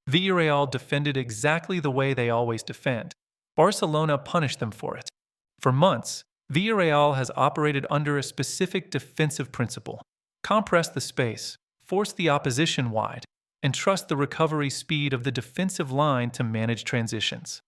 Villarreal defended exactly the way they always defend. Barcelona punished them for it. For months, Villarreal has operated under a specific defensive principle: compress the space, force the opposition wide, and trust the recovery speed of the defensive line to manage transitions.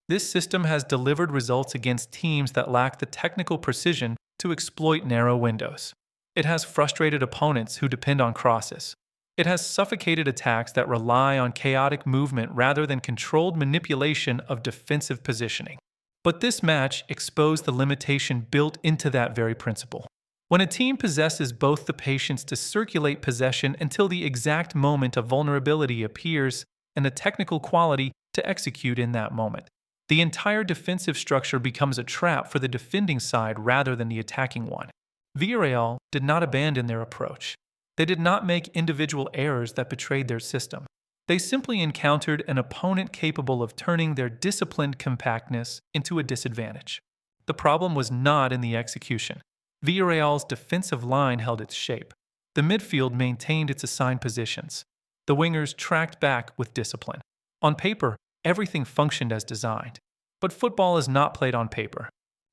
This system has delivered results against teams that lack the technical precision to exploit narrow windows. It has frustrated opponents who depend on crosses. It has suffocated attacks that rely on chaotic movement rather than controlled manipulation of defensive positioning. But this match exposed the limitation built into that very principle. When a team possesses both the patience to circulate possession until the exact moment of vulnerability appears and the technical quality to execute in that moment, the entire defensive structure becomes a trap for the defending side rather than the attacking one. Villarreal did not abandon their approach. They did not make individual errors that betrayed their system. They simply encountered an opponent capable of turning their disciplined compactness into a disadvantage. The problem was not in the execution. Villarreal's defensive line held its shape. The midfield maintained its assigned positions. The wingers tracked back with discipline. On paper, everything functioned as designed. But football is not played on paper.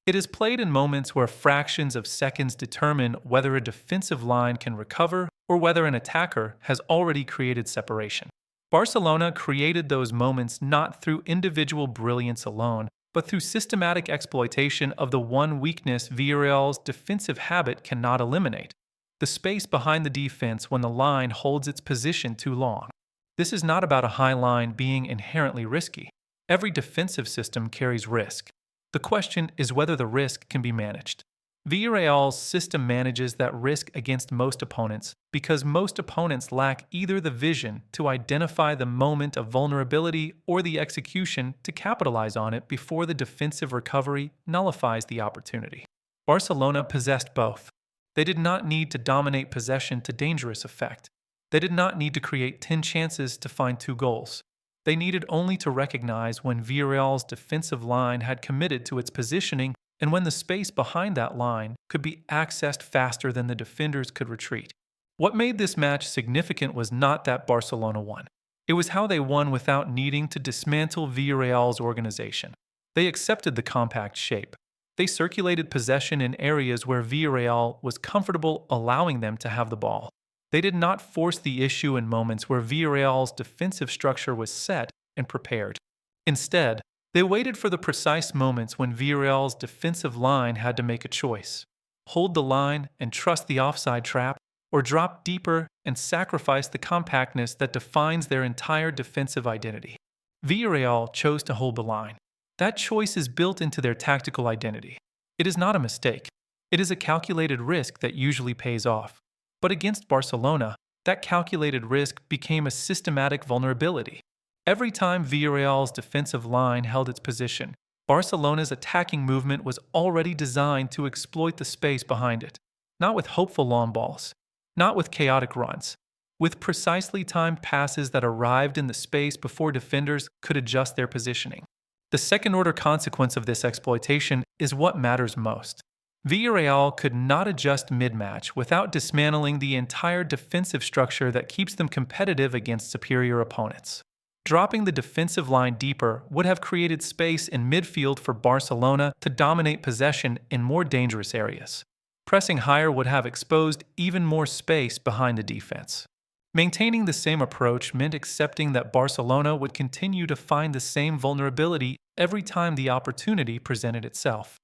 It is played in moments where fractions of seconds determine whether a defensive line can recover or whether an attacker has already created separation. Barcelona created those moments not through individual brilliance alone, but through systematic exploitation of the one weakness Villarreal's defensive habit cannot eliminate: the space behind the defense when the line holds its position too long. This is not about a high line being inherently risky. Every defensive system carries risk. The question is whether the risk can be managed. Villarreal's system manages that risk against most opponents because most opponents lack either the vision to identify the moment of vulnerability or the execution to capitalize on it before the defensive recovery nullifies the opportunity. Barcelona possessed both. They did not need to dominate possession to dangerous effect. They did not need to create 10 chances to find 2 goals. They needed only to recognize when Villarreal's defensive line had committed to its positioning and when the space behind that line could be accessed faster than the defenders could retreat. What made this match significant was not that Barcelona won. It was how they won without needing to dismantle Villarreal's organization. They accepted the compact shape. They circulated possession in areas where Villarreal was comfortable allowing them to have the ball. They did not force the issue in moments where Villarreal's defensive structure was set and prepared. Instead, they waited for the precise moments when Villarreal's defensive line had to make a choice: hold the line and trust the offside trap, or drop deeper and sacrifice the compactness that defines their entire defensive identity. Villarreal chose to hold the line. That choice is built into their tactical identity. It is not a mistake. It is a calculated risk that usually pays off. But against Barcelona, that calculated risk became a systematic vulnerability. Every time Villarreal's defensive line held its position, Barcelona's attacking movement was already designed to exploit the space behind it. Not with hopeful long balls, not with chaotic runs, with precisely timed passes that arrived in the space before defenders could adjust their positioning. The second-order consequence of this exploitation is what matters most. Villarreal could not adjust mid-match without dismantling the entire defensive structure that keeps them competitive against superior opponents. Dropping the defensive line deeper would have created space in midfield for Barcelona to dominate possession in more dangerous areas. Pressing higher would have exposed even more space behind the defense. Maintaining the same approach meant accepting that Barcelona would continue to find the same vulnerability every time the opportunity presented itself.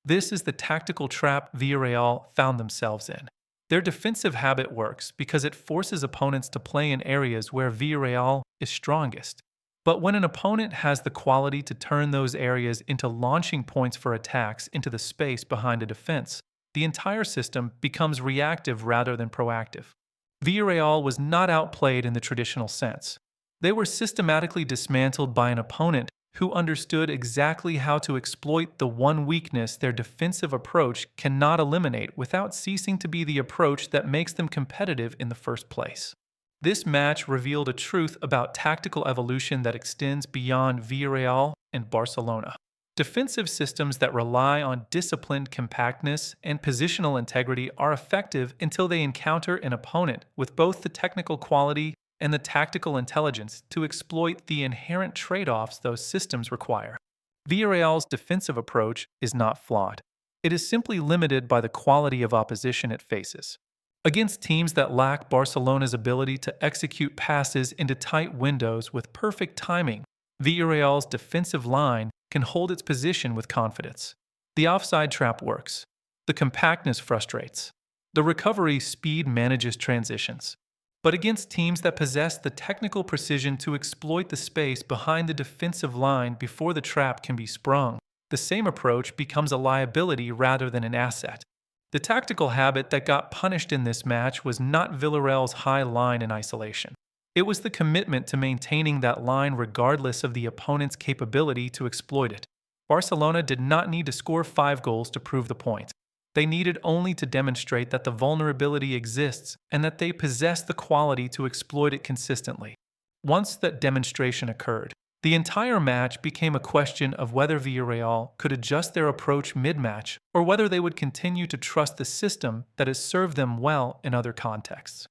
This is the tactical trap Villarreal found themselves in. Their defensive habit works because it forces opponents to play in areas where Villarreal is strongest. But when an opponent has the quality to turn those areas into launching points for attacks into the space behind a defense, the entire system becomes reactive rather than proactive. Villarreal was not outplayed in the traditional sense. They were systematically dismantled by an opponent who understood exactly how to exploit the one weakness their defensive approach cannot eliminate without ceasing to be the approach that makes them competitive in the first place. This match revealed a truth about tactical evolution that extends beyond Villarreal and Barcelona. Defensive systems that rely on disciplined compactness and positional integrity are effective until they encounter an opponent with both the technical quality and the tactical intelligence to exploit the inherent trade-offs those systems require. Villarreal's defensive approach is not flawed. It is simply limited by the quality of opposition it faces. Against teams that lack Barcelona's ability to execute passes into tight windows with perfect timing, Villarreal's defensive line can hold its position with confidence. The offside trap works. The compactness frustrates. The recovery speed manages transitions. But against teams that possess the technical precision to exploit the space behind the defensive line before the trap can be sprung, the same approach becomes a liability rather than an asset. The tactical habit that got punished in this match was not Villarreal's high line in isolation. It was the commitment to maintaining that line regardless of the opponent's capability to exploit it. Barcelona did not need to score 5 goals to prove the point. They needed only to demonstrate that the vulnerability exists and that they possess the quality to exploit it consistently. Once that demonstration occurred, the entire match became a question of whether Villarreal could adjust their approach mid-match or whether they would continue to trust the system that has served them well in other contexts.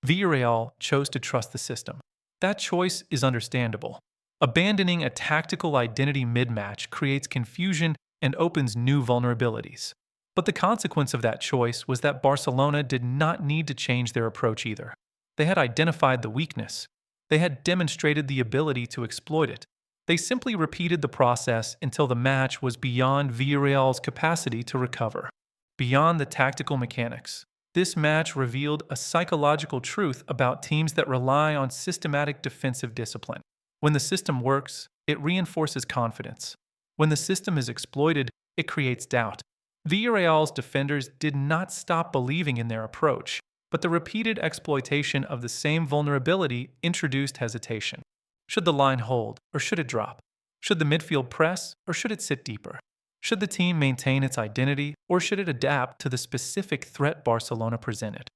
Villarreal chose to trust the system. That choice is understandable. Abandoning a tactical identity mid-match creates confusion and opens new vulnerabilities. But the consequence of that choice was that Barcelona did not need to change their approach either. They had identified the weakness. They had demonstrated the ability to exploit it. They simply repeated the process until the match was beyond Villarreal's capacity to recover. Beyond the tactical mechanics, this match revealed a psychological truth about teams that rely on systematic defensive discipline. When the system works, it reinforces confidence. When the system is exploited, it creates doubt. Villarreal's defenders did not stop believing in their approach, but the repeated exploitation of the same vulnerability introduced hesitation. Should the line hold, or should it drop? Should the midfield press, or should it sit deeper? Should the team maintain its identity, or should it adapt to the specific threat Barcelona presented?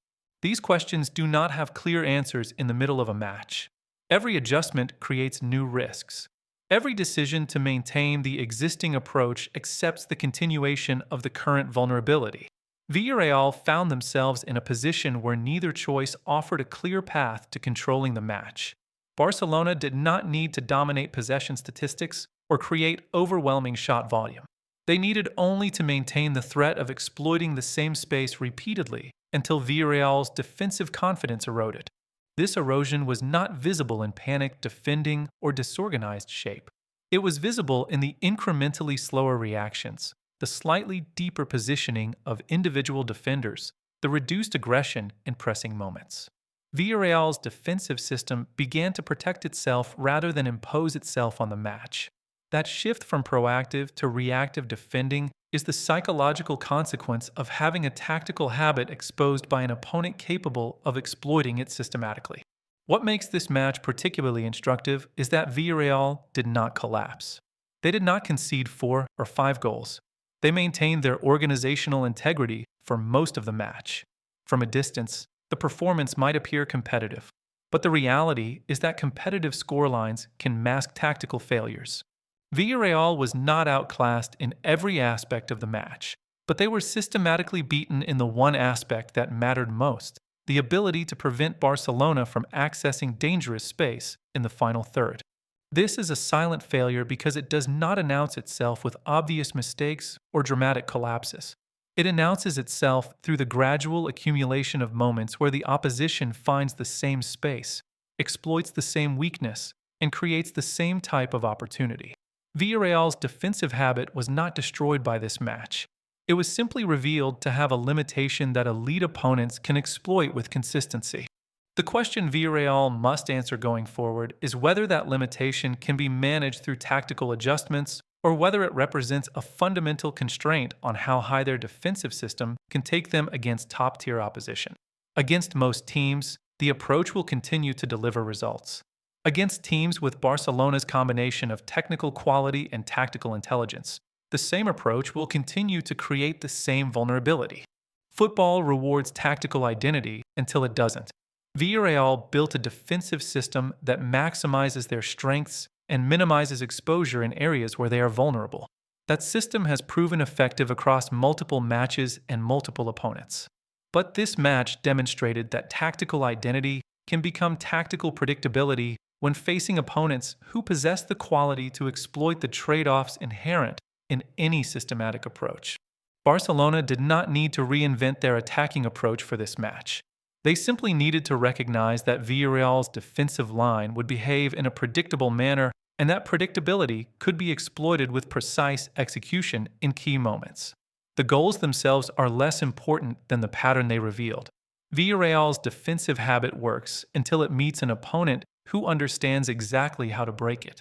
These questions do not have clear answers in the middle of a match. Every adjustment creates new risks. Every decision to maintain the existing approach accepts the continuation of the current vulnerability. Villarreal found themselves in a position where neither choice offered a clear path to controlling the match. Barcelona did not need to dominate possession statistics or create overwhelming shot volume. They needed only to maintain the threat of exploiting the same space repeatedly until Villarreal's defensive confidence eroded. This erosion was not visible in panicked defending or disorganized shape. It was visible in the incrementally slower reactions, the slightly deeper positioning of individual defenders, the reduced aggression in pressing moments. Villarreal's defensive system began to protect itself rather than impose itself on the match. That shift from proactive to reactive defending is the psychological consequence of having a tactical habit exposed by an opponent capable of exploiting it systematically. What makes this match particularly instructive is that Villarreal did not collapse. They did not concede 4 or 5 goals. They maintained their organizational integrity for most of the match. From a distance, the performance might appear competitive, but the reality is that competitive scorelines can mask tactical failures. Villarreal was not outclassed in every aspect of the match, but they were systematically beaten in the one aspect that mattered most: the ability to prevent Barcelona from accessing dangerous space in the final third. This is a silent failure because it does not announce itself with obvious mistakes or dramatic collapses. It announces itself through the gradual accumulation of moments where the opposition finds the same space, exploits the same weakness, and creates the same type of opportunity. Villarreal's defensive habit was not destroyed by this match. It was simply revealed to have a limitation that elite opponents can exploit with consistency. The question Villarreal must answer going forward is whether that limitation can be managed through tactical adjustments or whether it represents a fundamental constraint on how high their defensive system can take them against top-tier opposition. Against most teams, the approach will continue to deliver results. Against teams with Barcelona's combination of technical quality and tactical intelligence, the same approach will continue to create the same vulnerability. Football rewards tactical identity until it doesn't. Villarreal built a defensive system that maximizes their strengths and minimizes exposure in areas where they are vulnerable. That system has proven effective across multiple matches and multiple opponents. But this match demonstrated that tactical identity can become tactical predictability when facing opponents who possess the quality to exploit the trade-offs inherent in any systematic approach. Barcelona did not need to reinvent their attacking approach for this match. They simply needed to recognize that Villarreal's defensive line would behave in a predictable manner, and that predictability could be exploited with precise execution in key moments. The goals themselves are less important than the pattern they revealed. Villarreal's defensive habit works until it meets an opponent who understands exactly how to break it.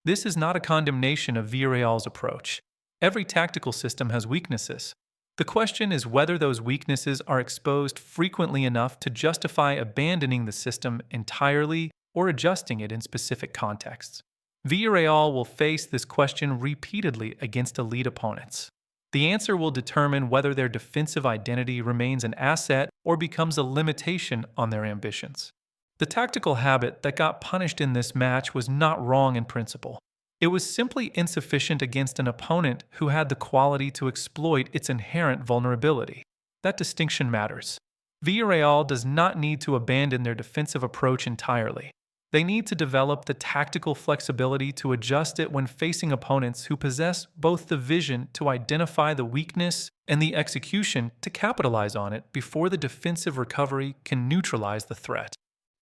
This is not a condemnation of Villarreal's approach. Every tactical system has weaknesses. The question is whether those weaknesses are exposed frequently enough to justify abandoning the system entirely or adjusting it in specific contexts. Villarreal will face this question repeatedly against elite opponents. The answer will determine whether their defensive identity remains an asset or becomes a limitation on their ambitions. The tactical habit that got punished in this match was not wrong in principle. It was simply insufficient against an opponent who had the quality to exploit its inherent vulnerability. That distinction matters. Villarreal does not need to abandon their defensive approach entirely. They need to develop the tactical flexibility to adjust it when facing opponents who possess both the vision to identify the weakness and the execution to capitalize on it before the defensive recovery can neutralize the threat.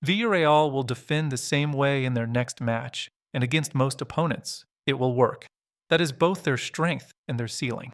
Villarreal will defend the same way in their next match, and against most opponents, it will work. That is both their strength and their ceiling.